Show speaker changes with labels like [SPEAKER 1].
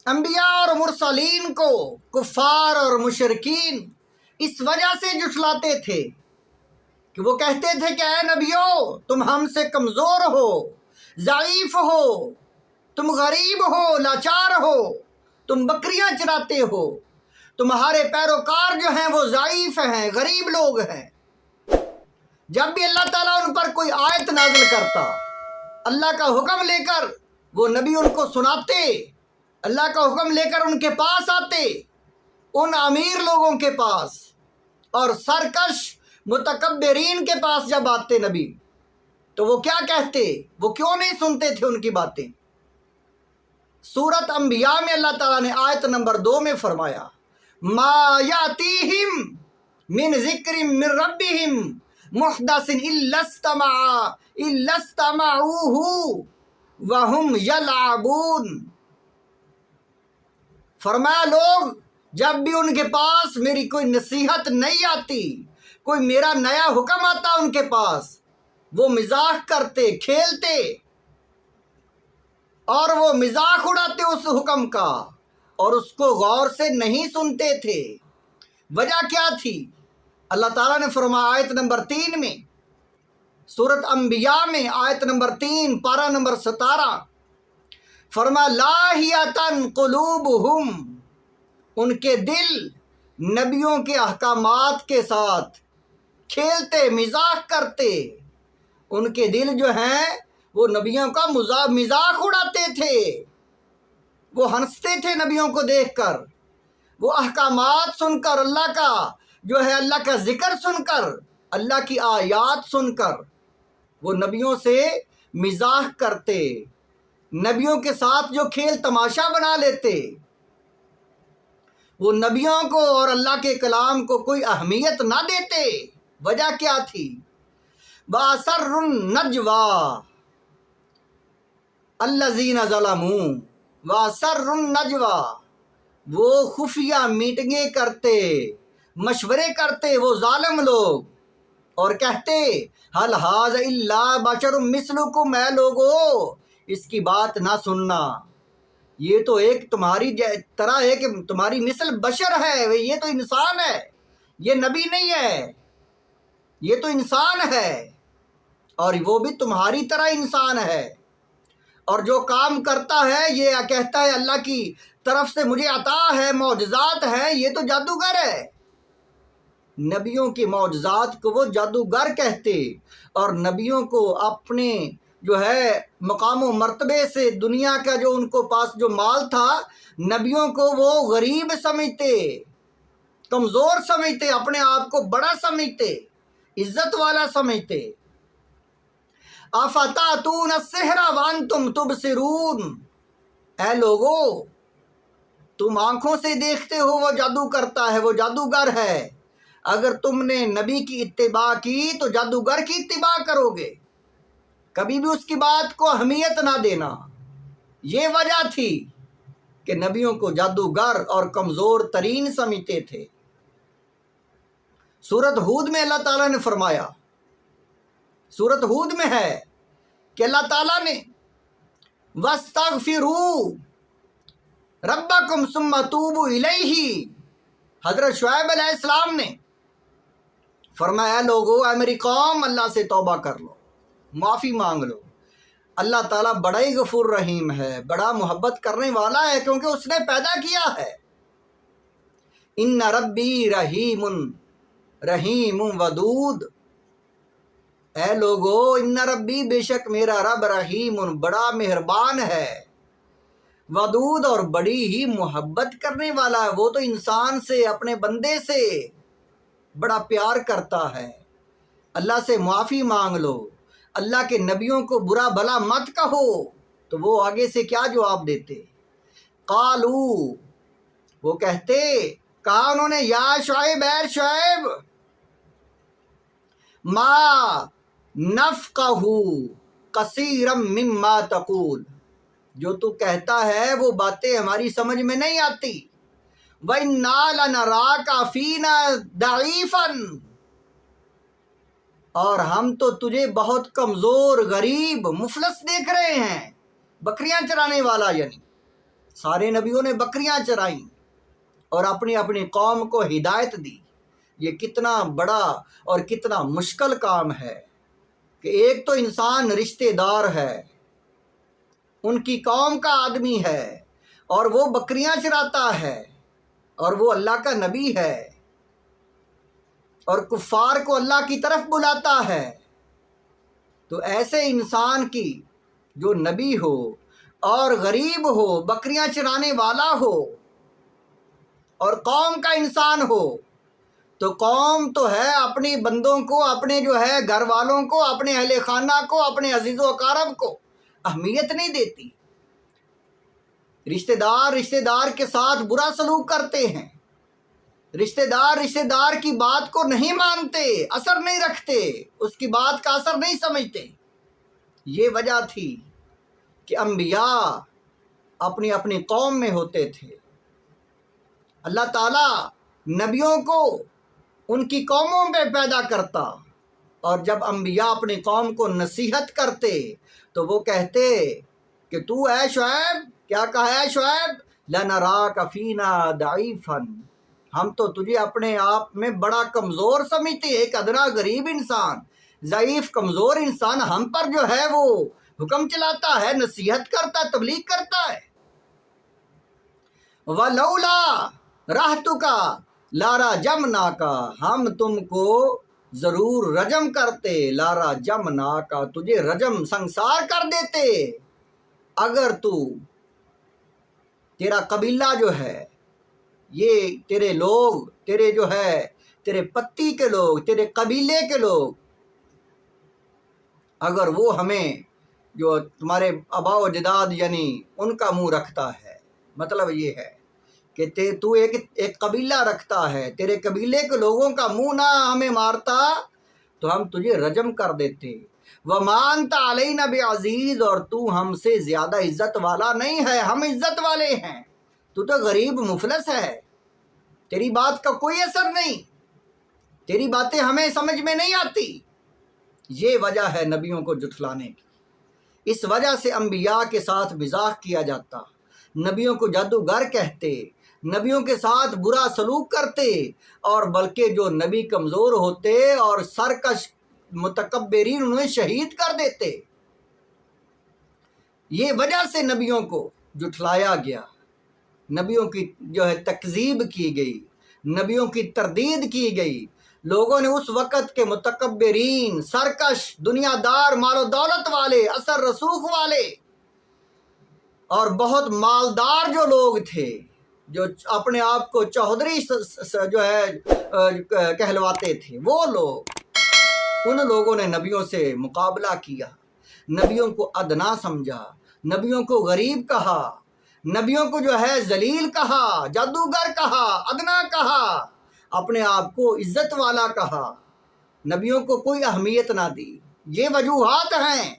[SPEAKER 1] انبیاء اور مرسلین کو کفار اور مشرکین اس وجہ سے جھٹلاتے تھے کہ وہ کہتے تھے کہ اے نبیو، تم ہم سے کمزور ہو، ضعیف ہو، تم غریب ہو، لاچار ہو، تم بکریاں چراتے ہو، تمہارے پیروکار جو ہیں وہ ضعیف ہیں، غریب لوگ ہیں۔ جب بھی اللہ تعالیٰ ان پر کوئی آیت نازل کرتا، اللہ کا حکم لے کر وہ نبی ان کو سناتے، اللہ کا حکم لے کر ان کے پاس آتے، ان امیر لوگوں کے پاس اور سرکش متکبرین کے پاس جب آتے نبی، تو وہ کیا کہتے؟ وہ کیوں نہیں سنتے تھے ان کی باتیں؟ سورت انبیاء میں اللہ تعالیٰ نے آیت نمبر 2 میں فرمایا، ما یاتیہم من ذکر من ربہم محدث الا استمعوہ وہم یلعبون۔ فرمایا لوگ جب بھی ان کے پاس میری کوئی نصیحت نہیں آتی، کوئی میرا نیا حکم آتا ان کے پاس، وہ مزاح کرتے، کھیلتے اور وہ مذاق اڑاتے اس حکم کا اور اس کو غور سے نہیں سنتے تھے۔ وجہ کیا تھی؟ اللہ تعالیٰ نے فرمایا آیت نمبر 3 میں، سورت انبیاء میں آیت نمبر 3 پارہ نمبر 17، فرمایا لاہیۃ قلوبہم، ان کے دل نبیوں کے احکامات کے ساتھ کھیلتے، مذاق کرتے، ان کے دل جو ہیں وہ نبیوں کا مذاق اڑاتے تھے، وہ ہنستے تھے نبیوں کو دیکھ کر، وہ احکامات سن کر، اللہ کا جو ہے اللہ کا ذکر سن کر، اللہ کی آیات سن کر وہ نبیوں سے مزاح کرتے، نبیوں کے ساتھ جو کھیل تماشا بنا لیتے، وہ نبیوں کو اور اللہ کے کلام کو کوئی اہمیت نہ دیتے۔ وجہ کیا تھی؟ وَأَسَرُّ النَّجْوَىٰ الَّذِينَ ظَلَمُوا، وَأَسَرُّ النَّجْوَىٰ، وہ خفیہ میٹنگیں کرتے، مشورے کرتے وہ ظالم لوگ، اور کہتے هَلْ هَٰذَا إِلَّا بَشَرٌ مِثْلُكُمْ، اے لوگو اس کی بات نہ سننا، یہ تو ایک تمہاری طرح ہے کہ تمہاری مثل بشر ہے، یہ تو انسان ہے، یہ نبی نہیں ہے، یہ تو انسان ہے اور وہ بھی تمہاری طرح انسان ہے، اور جو کام کرتا ہے یہ کہتا ہے اللہ کی طرف سے مجھے عطا ہے، معجزات ہیں، یہ تو جادوگر ہے۔ نبیوں کے معجزات کو وہ جادوگر کہتے، اور نبیوں کو اپنے جو ہے مقام و مرتبے سے، دنیا کا جو ان کو پاس جو مال تھا، نبیوں کو وہ غریب سمجھتے، کمزور سمجھتے، اپنے آپ کو بڑا سمجھتے، عزت والا سمجھتے۔ افتاتون السحر وانتم تبصرون، اے لوگو تم آنکھوں سے دیکھتے ہو وہ جادو کرتا ہے، وہ جادوگر ہے، اگر تم نے نبی کی اتباع کی تو جادوگر کی اتباع کرو گے، کبھی بھی اس کی بات کو اہمیت نہ دینا۔ یہ وجہ تھی کہ نبیوں کو جادوگر اور کمزور ترین سمجھتے تھے۔ سورت ہود میں اللہ تعالیٰ نے فرمایا، سورت ہود میں ہے کہ اللہ تعالیٰ نے وَاسْتَغْفِرُوا رَبَّكُمْ ثُمَّ تُوبُوا إِلَيْهِ، حضرت شعیب علیہ السلام نے فرمایا اے لوگو، اے میری قوم، اللہ سے توبہ کر لو، معافی مانگ لو، اللہ تعالیٰ بڑا ہی غفور رحیم ہے، بڑا محبت کرنے والا ہے، کیونکہ اس نے پیدا کیا ہے۔ ان ربی رحیم رحیم ودود، اے لوگو ان ربی، بے شک میرا رب رحیم، بڑا مہربان ہے، ودود، اور بڑی ہی محبت کرنے والا ہے، وہ تو انسان سے، اپنے بندے سے بڑا پیار کرتا ہے۔ اللہ سے معافی مانگ لو، اللہ کے نبیوں کو برا بھلا مت کہو، تو وہ آگے سے کیا جواب دیتے؟ قالو، وہ کہتے، کہا انہوں نے، یا شعیب، اے شعیب، ما نفقہ کثیرا مما تقول، جو تو کہتا ہے وہ باتیں ہماری سمجھ میں نہیں آتی، وَإِنَّا لَنَرَاكَ فِينَا ضَعِيفًا، اور ہم تو تجھے بہت کمزور، غریب، مفلس دیکھ رہے ہیں، بکریاں چرانے والا یعنی۔ سارے نبیوں نے بکریاں چرائیں اور اپنی اپنی قوم کو ہدایت دی۔ یہ کتنا بڑا اور کتنا مشکل کام ہے کہ ایک تو انسان رشتہ دار ہے، ان کی قوم کا آدمی ہے، اور وہ بکریاں چراتا ہے، اور وہ اللہ کا نبی ہے، اور کفار کو اللہ کی طرف بلاتا ہے۔ تو ایسے انسان کی جو نبی ہو اور غریب ہو، بکریاں چرانے والا ہو اور قوم کا انسان ہو، تو قوم تو ہے اپنی بندوں کو، اپنے جو ہے گھر والوں کو، اپنے اہل خانہ کو، اپنے عزیز و اقارب کو اہمیت نہیں دیتی۔ رشتہ دار کے ساتھ برا سلوک کرتے ہیں، رشتہ دار کی بات کو نہیں مانتے، اثر نہیں رکھتے، اس کی بات کا اثر نہیں سمجھتے۔ یہ وجہ تھی کہ انبیاء اپنی اپنی قوم میں ہوتے تھے۔ اللہ تعالیٰ نبیوں کو ان کی قوموں پہ پیدا کرتا، اور جب انبیاء اپنی قوم کو نصیحت کرتے تو وہ کہتے کہ تو اے شعیب، کیا کہا ہے شعیب؟ لَنَرَاكَ فِينَا ضَعِيفًا، ہم تو تجھے اپنے آپ میں بڑا کمزور سمجھتے، ایک ادنا غریب انسان، ضعیف کمزور انسان ہم پر جو ہے وہ حکم چلاتا ہے، نصیحت کرتا ہے، تبلیغ کرتا ہے۔ وَلَوْلَا رَحْتُكَ لَرَجَمْنَاكَ، ہم تم کو ضرور رجم کرتے، لَرَجَمْنَاكَ، تجھے رجم سنسار کر دیتے، اگر تیرا قبیلہ جو ہے، یہ تیرے لوگ، تیرے جو ہے تیرے پتی کے لوگ، تیرے قبیلے کے لوگ، اگر وہ ہمیں جو تمہارے آباء و اجداد یعنی ان کا منہ رکھتا ہے، مطلب یہ ہے کہ تو ایک قبیلہ رکھتا ہے، تیرے قبیلے کے لوگوں کا منہ نہ ہمیں مارتا تو ہم تجھے رجم کر دیتے۔ وَمَا أَنْتَ عَلَيْنَا بِعَزِيزٍ، اور تو ہم سے زیادہ عزت والا نہیں ہے، ہم عزت والے ہیں، تو غریب مفلس ہے، تیری بات کا کوئی اثر نہیں، تیری باتیں ہمیں سمجھ میں نہیں آتی۔ یہ وجہ ہے نبیوں کو جھٹلانے کی۔ اس وجہ سے انبیاء کے ساتھ مزاح کیا جاتا، نبیوں کو جادوگر کہتے، نبیوں کے ساتھ برا سلوک کرتے، اور بلکہ جو نبی کمزور ہوتے اور سرکش متکبرین انہیں شہید کر دیتے۔ یہ وجہ سے نبیوں کو جھٹلایا گیا، نبیوں کی جو ہے تکذیب کی گئی، نبیوں کی تردید کی گئی۔ لوگوں نے اس وقت کے متکبرین، سرکش، دنیا دار، مال و دولت والے، اثر رسوخ والے اور بہت مالدار جو لوگ تھے، جو اپنے آپ کو چودھری جو ہے کہلواتے تھے، وہ لوگ، ان لوگوں نے نبیوں سے مقابلہ کیا، نبیوں کو ادنا سمجھا، نبیوں کو غریب کہا، نبیوں کو جو ہے ذلیل کہا، جادوگر کہا، ادنا کہا، اپنے آپ کو عزت والا کہا، نبیوں کو کوئی اہمیت نہ دی۔ یہ وجوہات ہیں